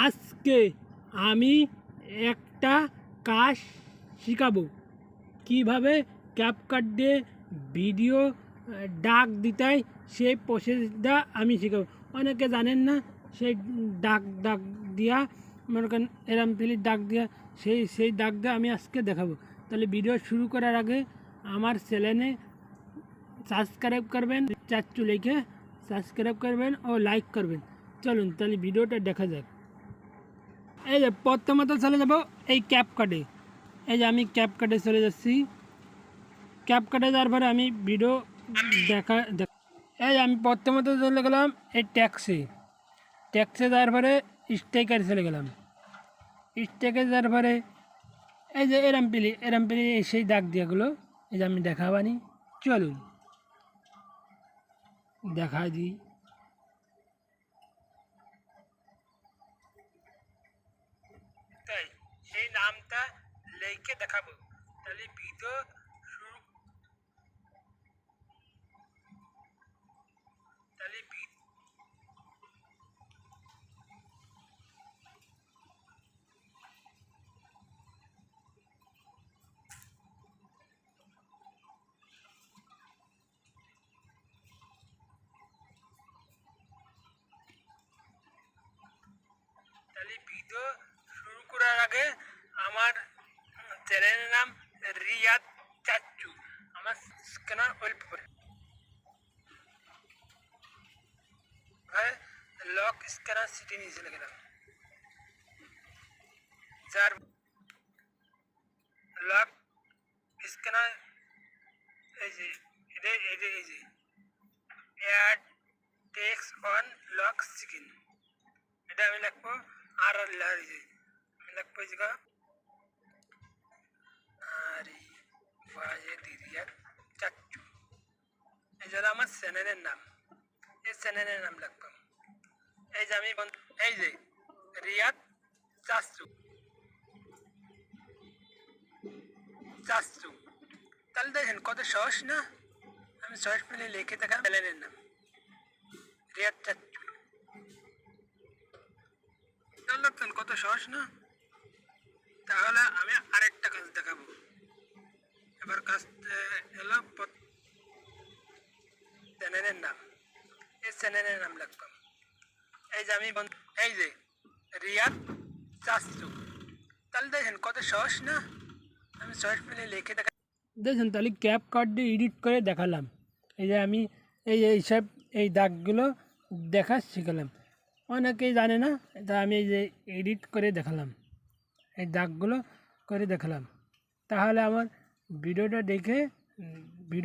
আজকে আমি একটা কাজ শিখাবো কিভাবে ক্যাপকাট দিয়ে ভিডিও ডাক দিতে হয় সেই প্রসেসটা আমি শিখাবো। অনেকে জানেন না সেই ডাক দিয়া মনে করেন এরম ফিলির ডাক দিয়া সেই ডাক দিয়ে আমি আজকে দেখাবো। তাহলে ভিডিও শুরু করার আগে আমার চ্যানেলে সাবস্ক্রাইব করবেন, চাচ্চু লিখে সাবস্ক্রাইব করবেন ও লাইক করবেন। চলুন তাহলে ভিডিওটা দেখা যাক। এই যে প্রথমত চলে যাব এই ক্যাপকাটে। এই যে আমি ক্যাপকাটে চলে যাচ্ছি। ক্যাপকাটে যাওয়ার পরে আমি ভিডিও এই যে আমি প্রথমত চলে গেলাম এই ট্যাক্সে যাওয়ার পরে স্টেকারে চলে গেলাম। স্টেকে যাওয়ার পরে এই যে এরামপিলি সেই দাগ দিয়াগুলো এই যে আমি দেখাবানি। চলুন দেখা দিই। তাই সেই নামটা লিখে দেখাবো। তাহলে ভিডিও শুরু তাহলে ভিডিও শুরু করার আগে আমার চ্যানেলের নাম রিয়াদ চাচ্চু। আমার স্ক্যানার অল্প লক স্ক্যানার সিটি নিয়ে চলে গেলাম। যার লক স্ক্যানার এই যে এই যে add text on lock screen, এটা আমি লিখবো। আর এই যে আমি লিখবো এই জায়গা রিয়াদ চাচ্চু। এই যে আমার চ্যানেলের নাম, এই চ্যানেলের নাম লিখলাম। এই যে আমি এই যে রিয়াদ চাচ্চু চাচ্চু। তাহলে দেখেন কত সহজ না? আমি সহজ পেলে লিখে দেখাম চ্যানেলের নাম রিয়াদ চাচ্চু। দেখেন কত সহজ না? তাহলে আমি আরেকটা কাজ দেখাবো। এবার কাজ এলো চ্যানেলের নাম, এই চ্যানেলের নাম লিখলাম। এই যে আমি এই যে রিয়াদ চাচ্চু। তাহলে দেখেন কত সহজ না? আমি সহজ পেলে লিখে দেখা দেখুন। তাহলে ক্যাপকাট দিয়ে এডিট করে দেখালাম। এই যে আমি এইসব এই দাগগুলো দেখা শিখালাম। অনেকেই জানে না, তা আমি এই যে এডিট করে দেখালাম, এই দাগগুলো করে দেখালাম। তাহলে আমার ভিডিওটা দেখে ভিডিও